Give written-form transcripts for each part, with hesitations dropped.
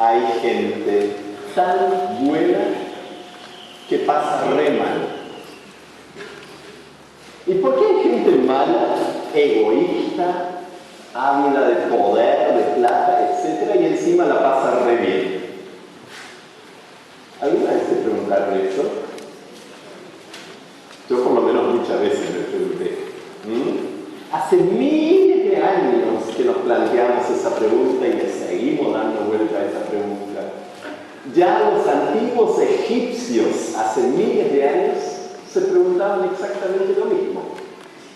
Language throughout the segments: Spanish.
Hay gente tan buena que pasa re mal. ¿Y por qué hay gente mala, egoísta, ávida de poder, de plata, etcétera, y encima la pasa re bien? ¿Alguna vez se preguntaron eso? Yo por lo menos muchas veces me pregunté. Hace miles de años que nos planteamos esa pregunta y le seguimos dando vuelta a esa pregunta. Ya los antiguos egipcios, hace miles de años, se preguntaban exactamente lo mismo.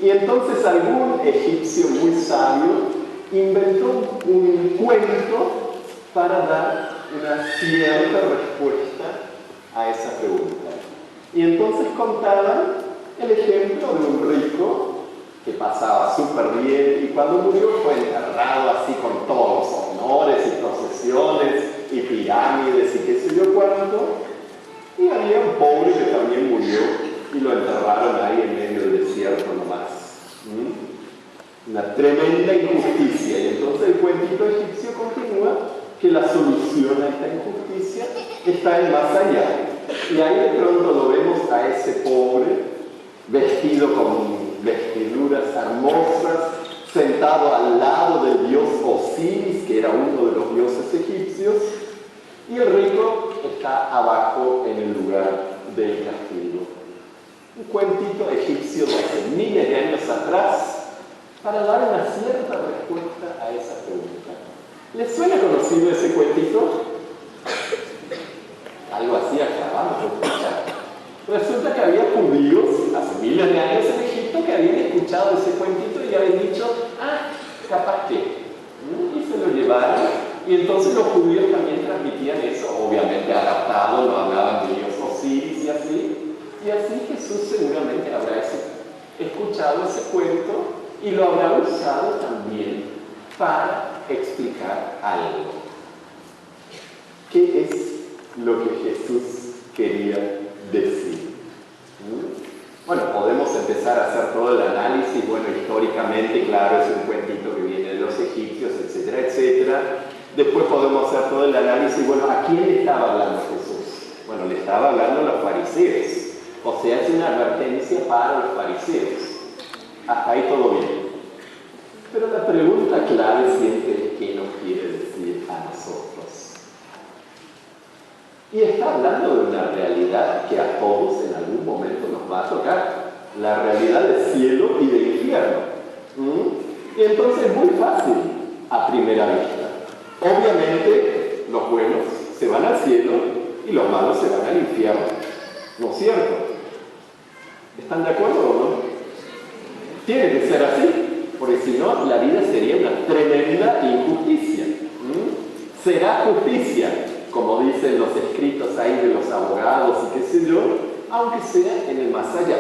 Y entonces algún egipcio muy sabio inventó un cuento para dar una cierta respuesta a esa pregunta. Y entonces contaban el ejemplo de un rico que pasaba súper bien y cuando murió fue enterrado así con todos los honores y procesiones y pirámides y qué sé yo cuánto. Y había un pobre que también murió y lo enterraron ahí en medio del desierto nomás. Una tremenda injusticia. Y entonces el cuentito egipcio continúa que la solución a esta injusticia está en más allá. Y ahí de pronto lo vemos a ese pobre vestido con vestiduras hermosas, sentado al lado del dios Osiris, que era uno de los dioses egipcios, y el rico está abajo en el lugar del castigo. Un cuentito egipcio de hace miles de años atrás para dar una cierta respuesta a esa pregunta. ¿Les suena conocido ese cuentito? Algo así acabamos de escuchar. Resulta que había judíos hace miles de años en Egipto que habían escuchado ese cuentito y habían dicho, capaz que. Y se lo llevaron. Y entonces los judíos también transmitían eso, obviamente adaptado, no hablaban de Dios Osiris y así. Y así Jesús seguramente habrá escuchado ese cuento y lo habrá usado también para explicar algo. ¿Qué es lo que Jesús quería decir? Bueno, podemos empezar a hacer todo el análisis, bueno, históricamente, claro, es un cuentito que viene de los egipcios, etcétera, etcétera. Después podemos hacer todo el análisis, bueno, ¿a quién le estaba hablando Jesús? Bueno, le estaba hablando a los fariseos, o sea, es una advertencia para los fariseos. Hasta ahí todo bien. Pero la pregunta clave siempre es ¿qué nos quiere decir a nosotros? Y está hablando de una realidad que a todos en algún momento nos va a tocar. La realidad del cielo y del infierno. Y entonces es muy fácil a primera vista. Obviamente los buenos se van al cielo y los malos se van al infierno. ¿No es cierto? ¿Están de acuerdo o no? Tiene que ser así, porque si no la vida sería una tremenda injusticia. Será justicia, como dicen los escritos ahí de los abogados y qué sé yo, aunque sea en el más allá.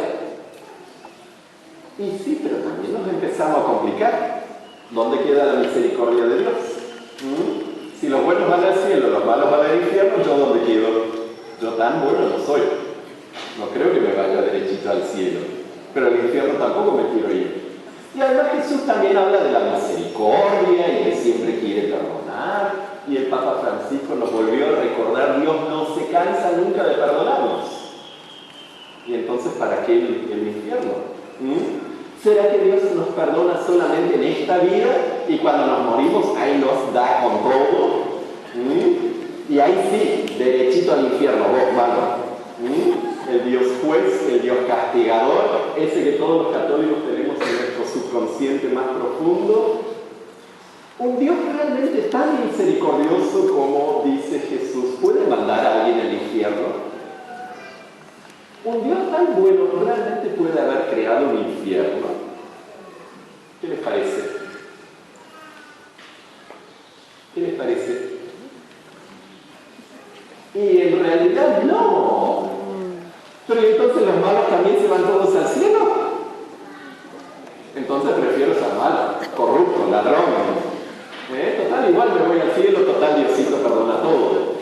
Y sí, pero también nos empezamos a complicar. ¿Dónde queda la misericordia de Dios? Si los buenos van al cielo, los malos van al infierno, ¿yo dónde quedo? Yo tan bueno no soy. No creo que me vaya derechito al cielo, pero al infierno tampoco me quiero ir. Y además Jesús también habla de la misericordia y que siempre quiere perdonar. Y el Papa Francisco nos volvió a recordar, Dios no se cansa nunca de perdonarnos. Y entonces, ¿para qué el infierno? ¿Será que Dios nos perdona solamente en esta vida y cuando nos morimos ahí nos da con todo? Y ahí sí, derechito al infierno, vos, mano. El Dios juez, el Dios castigador, ese que todos los católicos tenemos en nuestro subconsciente más profundo. Un Dios realmente tan misericordioso como dice Jesús, ¿puede mandar a alguien al infierno? Un Dios tan bueno realmente puede haber creado un infierno. ¿Qué les parece? ¿Qué les parece? Y en realidad no. Pero entonces los malos también se van todos al cielo. Entonces prefiero ser malo, corrupto, ladrón. Total, igual me voy al cielo, total, Diosito perdona todo.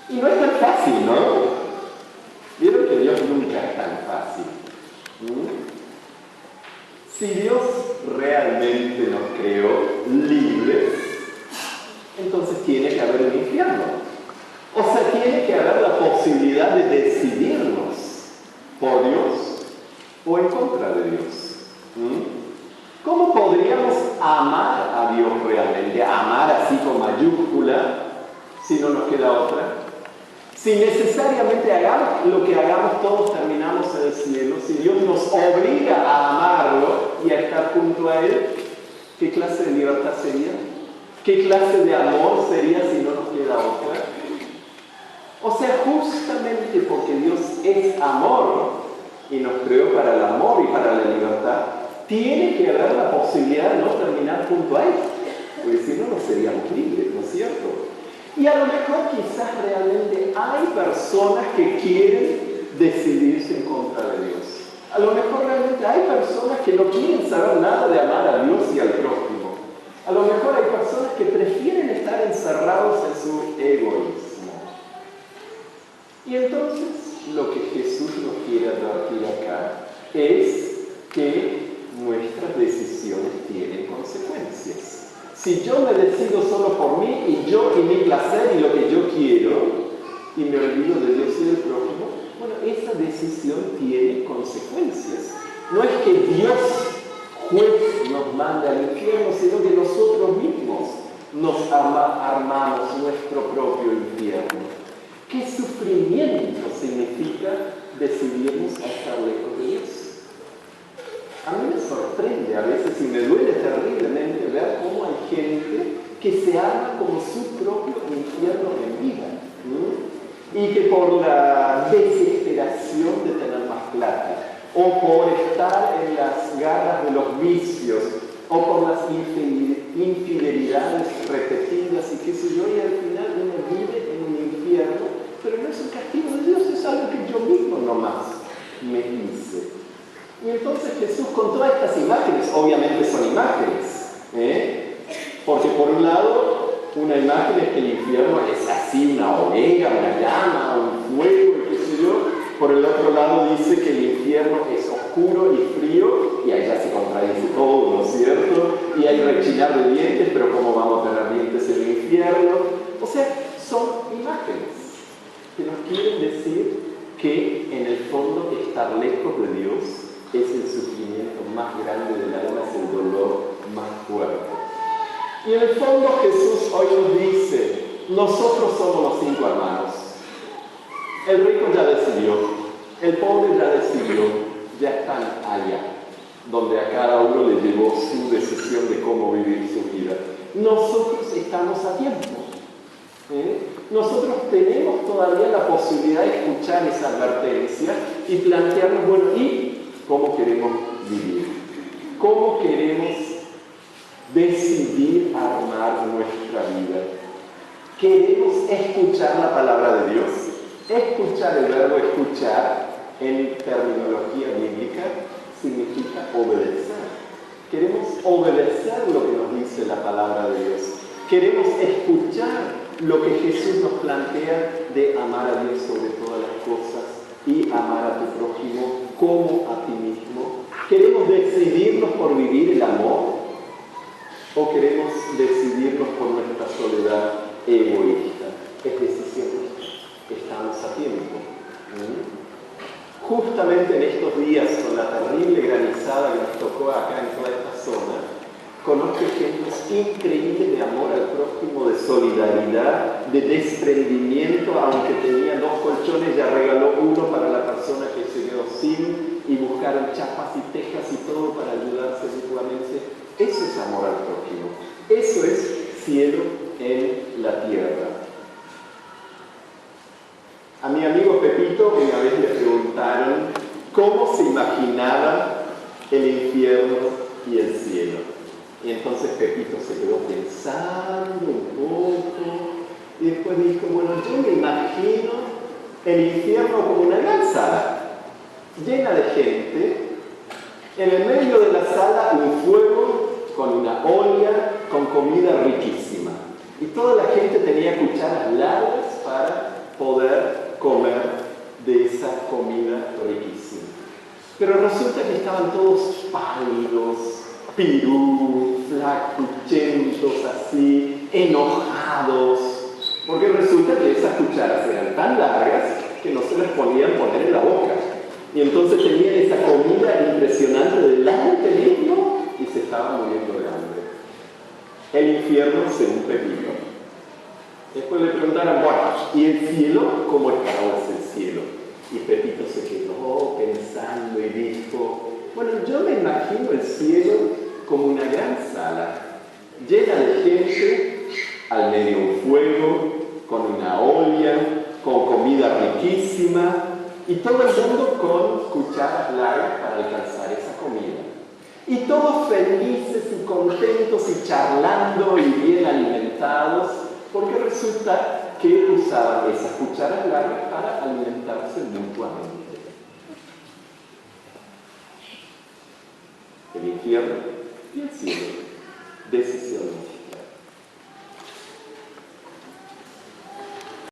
Y no es tan fácil, ¿no? Vieron que Dios nunca es tan fácil. Si Dios realmente nos creó libres, entonces tiene que haber un infierno. O sea, tiene que haber la posibilidad de decidirnos por Dios o en contra de Dios. ¿Cómo podríamos amar a Dios realmente? Amar así con mayúscula, si no nos queda otra. Si necesariamente hagamos lo que hagamos, todos terminamos en el cielo. Si Dios nos obliga a amarlo y a estar junto a Él, ¿qué clase de libertad sería? ¿Qué clase de amor sería si no nos queda otra? O sea, justamente porque Dios es amor y nos creó para el amor y para la libertad, tiene que haber la posibilidad de no terminar junto a Él, porque si no, no seríamos libres, ¿no es cierto? Y a lo mejor quizás realmente hay personas que quieren decidirse en contra de Dios. A lo mejor realmente hay personas que no quieren saber nada de amar a Dios y al prójimo. A lo mejor hay personas que prefieren estar encerrados en su egoísmo. Y entonces lo que Jesús nos quiere advertir acá es que nuestras decisiones tienen consecuencias. Si yo me decido solo por mí y yo y mi placer y lo que yo quiero y me olvido de Dios y del prójimo, bueno, esa decisión tiene consecuencias. No es que Dios, juez, nos mande al infierno, sino que nosotros mismos nos armamos nuestro propio infierno. ¿Qué sufrimiento significa decidirnos a estar lejos de Dios? A mí me sorprende a veces y me duele terriblemente ver cómo hay gente que se arma como su propio infierno en vida. Y que por la desesperación de tener más plata, o por estar en las garras de los vicios, o por las infidelidades repetidas y qué sé yo, y al final uno vive en un infierno, pero no es un castigo de Dios, es algo que yo mismo nomás me hice. Y entonces Jesús con todas estas imágenes, obviamente son imágenes, porque por un lado, una imagen es que el infierno es así, una hoguera, una llama, un fuego, qué sé yo. Por el otro lado dice que el infierno es oscuro y frío, y ahí ya se contradice todo, ¿no es cierto? Y hay rechinar de dientes, pero ¿cómo vamos a tener dientes en el infierno? O sea, son imágenes que nos quieren decir que en el fondo estar lejos de Dios es el sufrimiento más grande del alma, es el dolor más fuerte. Y en el fondo Jesús hoy nos dice, nosotros somos los 5 hermanos. El rico ya decidió, el pobre ya decidió, ya están allá, donde a cada uno le llevó su decisión de cómo vivir su vida. Nosotros estamos a tiempo. Nosotros tenemos todavía la posibilidad de escuchar esa advertencia y plantearnos, bueno, ¿y cómo queremos vivir? ¿Cómo queremos decidir armar nuestra vida? ¿Queremos escuchar la palabra de Dios? Escuchar, el verbo escuchar, en terminología bíblica, significa obedecer. Queremos obedecer lo que nos dice la palabra de Dios. Queremos escuchar lo que Jesús nos plantea de amar a Dios sobre todas las cosas y amar a tu prójimo como a ti mismo. ¿Queremos decidirnos por vivir el amor? ¿O queremos decidirnos por nuestra soledad egoísta? Es decisión. Estamos a tiempo. Justamente en estos días, con la terrible granizada que nos tocó acá en toda esta zona, conozco ejemplos increíbles de amor al prójimo, de solidaridad, de desprendimiento. Aunque tenía 2 colchones, ya regaló uno para la persona que se quedó sin, y buscaron chapas y tejas y todo para ayudarse mutuamente. Eso es amor al prójimo. Eso es cielo en la tierra. A mi amigo Pepito una vez le preguntaron cómo se imaginaba el infierno y el cielo. Y entonces Pepito se quedó pensando un poco y después dijo, bueno, yo me imagino el infierno como una gran sala llena de gente, en el medio de la sala un fuego con una olla con comida riquísima. Y toda la gente tenía cucharas largas para poder comer de esa comida riquísima. Pero resulta que estaban todos pálidos, pirú, flacuchentos así, enojados, porque resulta que esas cucharas eran tan largas que no se las podían poner en la boca. Y entonces tenían esa comida impresionante delante mismo y se estaban muriendo de hambre. El infierno según Pepito. Después le preguntaron, bueno, ¿y el cielo? ¿Cómo es para vos el cielo? Y Pepito se quedó pensando y dijo, bueno, yo me imagino el cielo como una gran sala, llena de gente, al medio un fuego, con una olla, con comida riquísima, y todo el mundo con cucharas largas para alcanzar esa comida. Y todos felices y contentos y charlando y bien alimentados, porque resulta que usaban esas cucharas largas para alimentarse mutuamente. El infierno y el cielo. Decisiones.